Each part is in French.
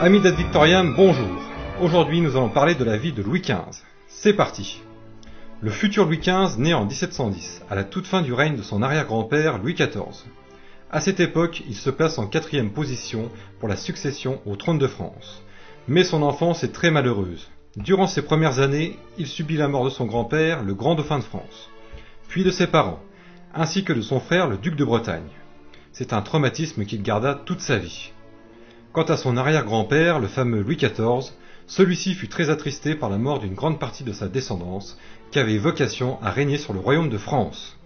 Amis d'Ad Victoriam, bonjour. Aujourd'hui, nous allons parler de la vie de Louis XV. C'est parti. Le futur Louis XV naît en 1710, à la toute fin du règne de son arrière-grand-père Louis XIV. À cette époque, il se place en 4e position pour la succession au trône de France. Mais son enfance est très malheureuse. Durant ses premières années, il subit la mort de son grand-père, le grand dauphin de France, puis de ses parents, ainsi que de son frère, le duc de Bretagne. C'est un traumatisme qu'il garda toute sa vie. Quant à son arrière-grand-père, le fameux Louis XIV, celui-ci fut très attristé par la mort d'une grande partie de sa descendance, qui avait vocation à régner sur le royaume de France.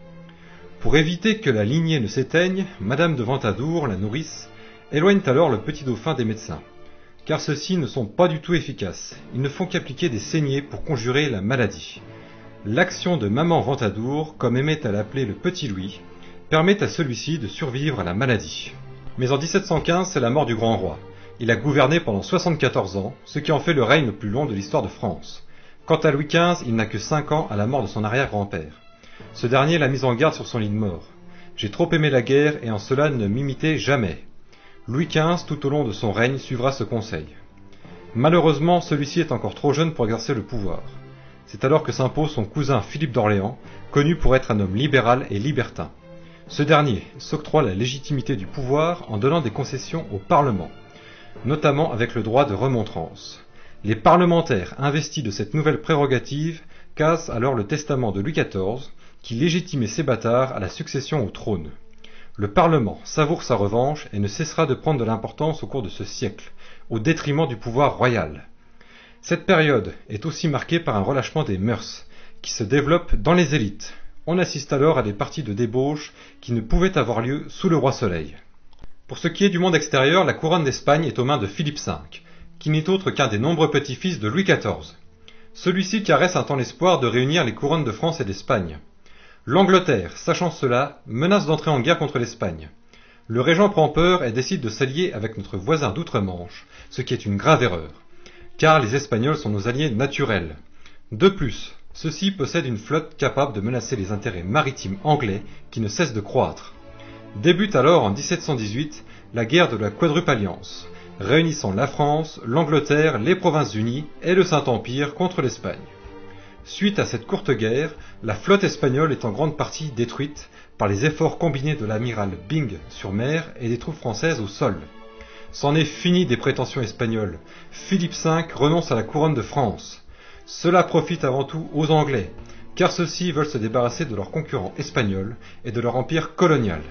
Pour éviter que la lignée ne s'éteigne, Madame de Ventadour, la nourrice, éloigne alors le petit dauphin des médecins, car ceux-ci ne sont pas du tout efficaces, ils ne font qu'appliquer des saignées pour conjurer la maladie. L'action de Maman Ventadour, comme aimait à l'appeler le petit Louis, permet à celui-ci de survivre à la maladie. Mais en 1715, c'est la mort du grand roi. Il a gouverné pendant 74 ans, ce qui en fait le règne le plus long de l'histoire de France. Quant à Louis XV, il n'a que 5 ans à la mort de son arrière-grand-père. Ce dernier l'a mis en garde sur son lit de mort. J'ai trop aimé la guerre et en cela ne m'imitez jamais. Louis XV, tout au long de son règne, suivra ce conseil. Malheureusement, celui-ci est encore trop jeune pour exercer le pouvoir. C'est alors que s'impose son cousin Philippe d'Orléans, connu pour être un homme libéral et libertin. Ce dernier s'octroie la légitimité du pouvoir en donnant des concessions au Parlement, notamment avec le droit de remontrance. Les parlementaires investis de cette nouvelle prérogative cassent alors le testament de Louis XIV, qui légitimait ses bâtards à la succession au trône. Le Parlement savoure sa revanche et ne cessera de prendre de l'importance au cours de ce siècle, au détriment du pouvoir royal. Cette période est aussi marquée par un relâchement des mœurs, qui se développe dans les élites. On assiste alors à des parties de débauche qui ne pouvaient avoir lieu sous le roi Soleil. Pour ce qui est du monde extérieur, la couronne d'Espagne est aux mains de Philippe V, qui n'est autre qu'un des nombreux petits-fils de Louis XIV. Celui-ci caresse un temps l'espoir de réunir les couronnes de France et d'Espagne. L'Angleterre, sachant cela, menace d'entrer en guerre contre l'Espagne. Le régent prend peur et décide de s'allier avec notre voisin d'outre-Manche, ce qui est une grave erreur, car les Espagnols sont nos alliés naturels. De plus, ceux-ci possèdent une flotte capable de menacer les intérêts maritimes anglais qui ne cessent de croître. Débute alors en 1718 la guerre de la Quadruple Alliance, réunissant la France, l'Angleterre, les Provinces-Unies et le Saint-Empire contre l'Espagne. Suite à cette courte guerre, la flotte espagnole est en grande partie détruite par les efforts combinés de l'amiral Byng sur mer et des troupes françaises au sol. C'en est fini des prétentions espagnoles. Philippe V renonce à la couronne de France. Cela profite avant tout aux Anglais, car ceux-ci veulent se débarrasser de leurs concurrents espagnols et de leur empire colonial.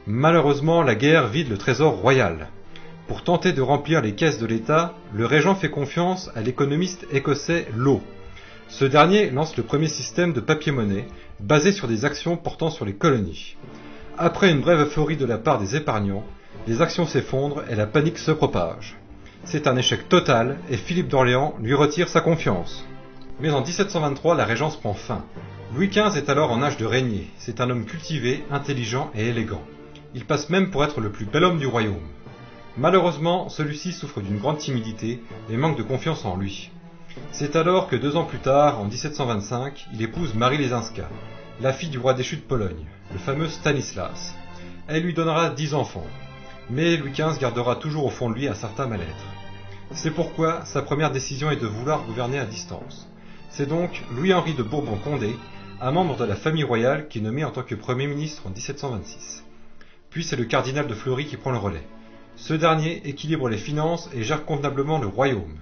Malheureusement, la guerre vide le trésor royal. Pour tenter de remplir les caisses de l'État, le régent fait confiance à l'économiste écossais Law. Ce dernier lance le premier système de papier-monnaie, basé sur des actions portant sur les colonies. Après une brève euphorie de la part des épargnants, les actions s'effondrent et la panique se propage. C'est un échec total et Philippe d'Orléans lui retire sa confiance. Mais en 1723, la régence prend fin. Louis XV est alors en âge de régner. C'est un homme cultivé, intelligent et élégant. Il passe même pour être le plus bel homme du royaume. Malheureusement, celui-ci souffre d'une grande timidité et manque de confiance en lui. C'est alors que 2 ans plus tard, en 1725, il épouse Marie Lesinska, la fille du roi déchu de Pologne, le fameux Stanislas. Elle lui donnera 10 enfants. Mais Louis XV gardera toujours au fond de lui un certain mal-être. C'est pourquoi sa première décision est de vouloir gouverner à distance. C'est donc Louis-Henri de Bourbon-Condé, un membre de la famille royale, qui est nommé en tant que Premier ministre en 1726. Puis c'est le cardinal de Fleury qui prend le relais. Ce dernier équilibre les finances et gère convenablement le royaume.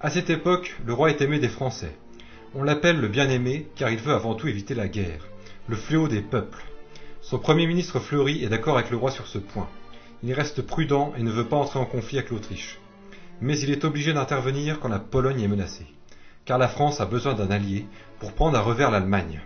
À cette époque, le roi est aimé des Français. On l'appelle le bien-aimé car il veut avant tout éviter la guerre, le fléau des peuples. Son Premier ministre Fleury est d'accord avec le roi sur ce point. Il reste prudent et ne veut pas entrer en conflit avec l'Autriche. Mais il est obligé d'intervenir quand la Pologne est menacée, car la France a besoin d'un allié pour prendre à revers l'Allemagne.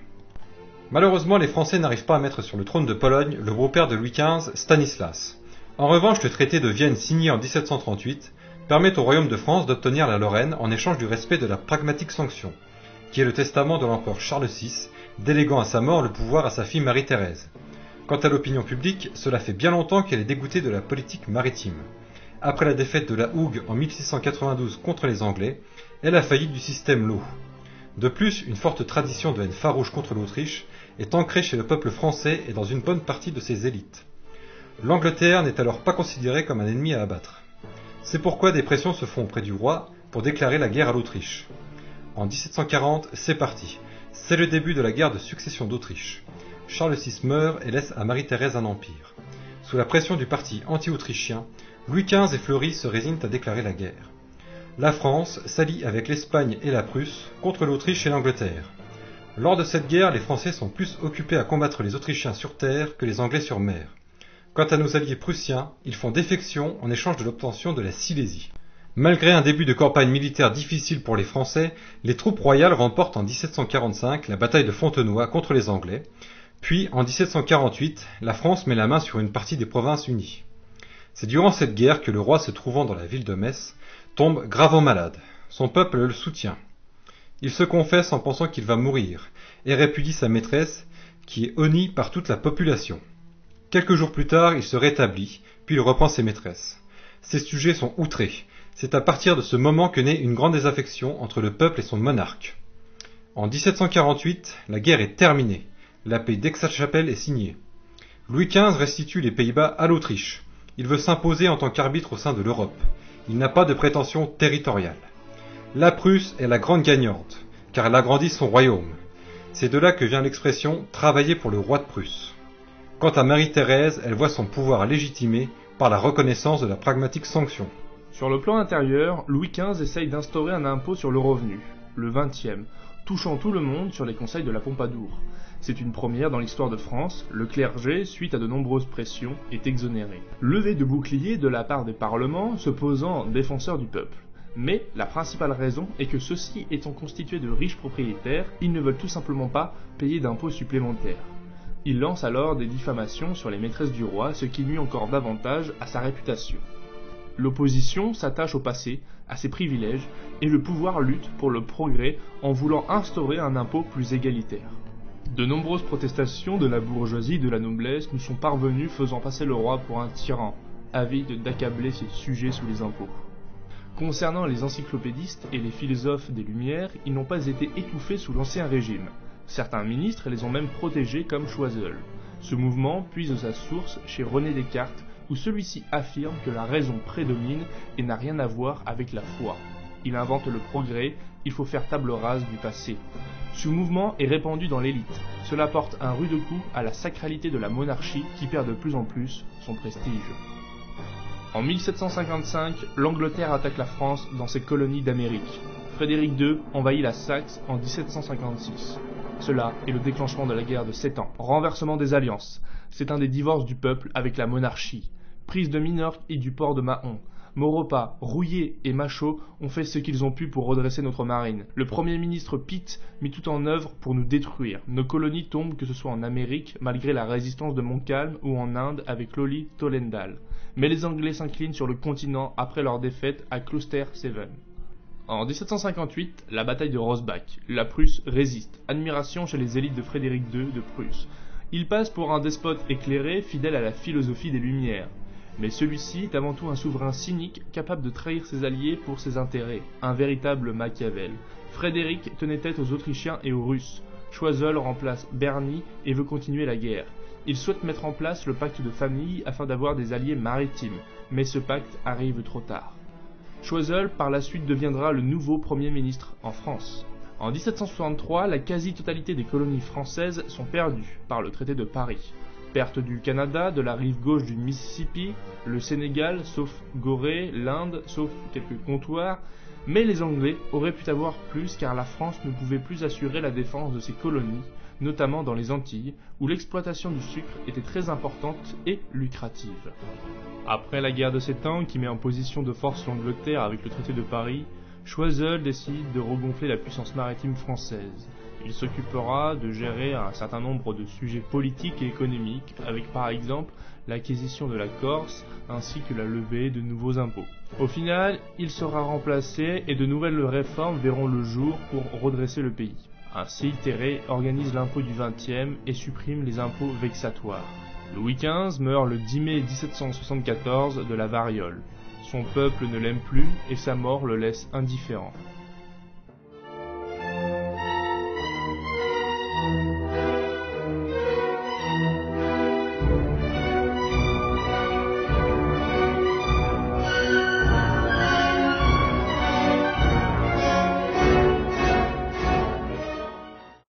Malheureusement, les Français n'arrivent pas à mettre sur le trône de Pologne le beau-père de Louis XV, Stanislas. En revanche, le traité de Vienne signé en 1738 permet au royaume de France d'obtenir la Lorraine en échange du respect de la pragmatique sanction, qui est le testament de l'empereur Charles VI, déléguant à sa mort le pouvoir à sa fille Marie-Thérèse. Quant à l'opinion publique, cela fait bien longtemps qu'elle est dégoûtée de la politique maritime. Après la défaite de la Hougue en 1692 contre les Anglais, et la faillite du système Law. De plus, une forte tradition de haine farouche contre l'Autriche est ancrée chez le peuple français et dans une bonne partie de ses élites. L'Angleterre n'est alors pas considérée comme un ennemi à abattre. C'est pourquoi des pressions se font auprès du roi pour déclarer la guerre à l'Autriche. En 1740, c'est parti. C'est le début de la guerre de succession d'Autriche. Charles VI meurt et laisse à Marie-Thérèse un empire. Sous la pression du parti anti-autrichien, Louis XV et Fleury se résignent à déclarer la guerre. La France s'allie avec l'Espagne et la Prusse contre l'Autriche et l'Angleterre. Lors de cette guerre, les Français sont plus occupés à combattre les Autrichiens sur terre que les Anglais sur mer. Quant à nos alliés prussiens, ils font défection en échange de l'obtention de la Silésie. Malgré un début de campagne militaire difficile pour les Français, les troupes royales remportent en 1745 la bataille de Fontenoy contre les Anglais, puis en 1748, la France met la main sur une partie des Provinces unies. C'est durant cette guerre que le roi, se trouvant dans la ville de Metz, tombe gravement malade. Son peuple le soutient. Il se confesse en pensant qu'il va mourir, et répudie sa maîtresse, qui est honnie par toute la population. Quelques jours plus tard, il se rétablit, puis il reprend ses maîtresses. Ses sujets sont outrés. C'est à partir de ce moment que naît une grande désaffection entre le peuple et son monarque. En 1748, la guerre est terminée. La paix d'Aix-la-Chapelle est signée. Louis XV restitue les Pays-Bas à l'Autriche. Il veut s'imposer en tant qu'arbitre au sein de l'Europe. Il n'a pas de prétention territoriale. La Prusse est la grande gagnante, car elle agrandit son royaume. C'est de là que vient l'expression « travailler pour le roi de Prusse ». Quant à Marie-Thérèse, elle voit son pouvoir légitimé par la reconnaissance de la pragmatique sanction. Sur le plan intérieur, Louis XV essaye d'instaurer un impôt sur le revenu, le 20e, touchant tout le monde sur les conseils de la Pompadour. C'est une première dans l'histoire de France, le clergé, suite à de nombreuses pressions, est exonéré. Levée de boucliers de la part des parlements se posant défenseurs du peuple. Mais la principale raison est que ceux-ci étant constitués de riches propriétaires, ils ne veulent tout simplement pas payer d'impôts supplémentaires. Il lance alors des diffamations sur les maîtresses du roi, ce qui nuit encore davantage à sa réputation. L'opposition s'attache au passé, à ses privilèges, et le pouvoir lutte pour le progrès en voulant instaurer un impôt plus égalitaire. De nombreuses protestations de la bourgeoisie et de la noblesse nous sont parvenues, faisant passer le roi pour un tyran, avide d'accabler ses sujets sous les impôts. Concernant les encyclopédistes et les philosophes des Lumières, ils n'ont pas été étouffés sous l'Ancien Régime. Certains ministres les ont même protégés comme Choiseul. Ce mouvement puise sa source chez René Descartes, où celui-ci affirme que la raison prédomine et n'a rien à voir avec la foi. Il invente le progrès, il faut faire table rase du passé. Ce mouvement est répandu dans l'élite. Cela porte un rude coup à la sacralité de la monarchie qui perd de plus en plus son prestige. En 1755, l'Angleterre attaque la France dans ses colonies d'Amérique. Frédéric II envahit la Saxe en 1756. Cela est le déclenchement de la guerre de 7 ans. Renversement des alliances. C'est un des divorces du peuple avec la monarchie. Prise de Minorque et du port de Mahon. Maurepas, Rouillé et Machaut ont fait ce qu'ils ont pu pour redresser notre marine. Le Premier ministre Pitt mit tout en œuvre pour nous détruire. Nos colonies tombent, que ce soit en Amérique, malgré la résistance de Montcalm, ou en Inde avec Loli Tollendal. Mais les Anglais s'inclinent sur le continent après leur défaite à Clouster Seven. En 1758, la bataille de Rosbach. La Prusse résiste. Admiration chez les élites de Frédéric II de Prusse. Il passe pour un despote éclairé, fidèle à la philosophie des Lumières. Mais celui-ci est avant tout un souverain cynique, capable de trahir ses alliés pour ses intérêts. Un véritable Machiavel. Frédéric tenait tête aux Autrichiens et aux Russes. Choiseul remplace Berny et veut continuer la guerre. Il souhaite mettre en place le pacte de famille afin d'avoir des alliés maritimes. Mais ce pacte arrive trop tard. Choiseul, par la suite, deviendra le nouveau Premier ministre en France. En 1763, la quasi-totalité des colonies françaises sont perdues par le traité de Paris. Perte du Canada, de la rive gauche du Mississippi, le Sénégal, sauf Gorée, l'Inde, sauf quelques comptoirs, mais les Anglais auraient pu avoir plus car la France ne pouvait plus assurer la défense de ses colonies, notamment dans les Antilles, où l'exploitation du sucre était très importante et lucrative. Après la guerre de 7 ans, qui met en position de force l'Angleterre avec le traité de Paris, Choiseul décide de regonfler la puissance maritime française. Il s'occupera de gérer un certain nombre de sujets politiques et économiques, avec par exemple l'acquisition de la Corse, ainsi que la levée de nouveaux impôts. Au final, il sera remplacé et de nouvelles réformes verront le jour pour redresser le pays. Ainsi, Terré organise l'impôt du 20e et supprime les impôts vexatoires. Louis XV meurt le 10 mai 1774 de la variole. Son peuple ne l'aime plus et sa mort le laisse indifférent.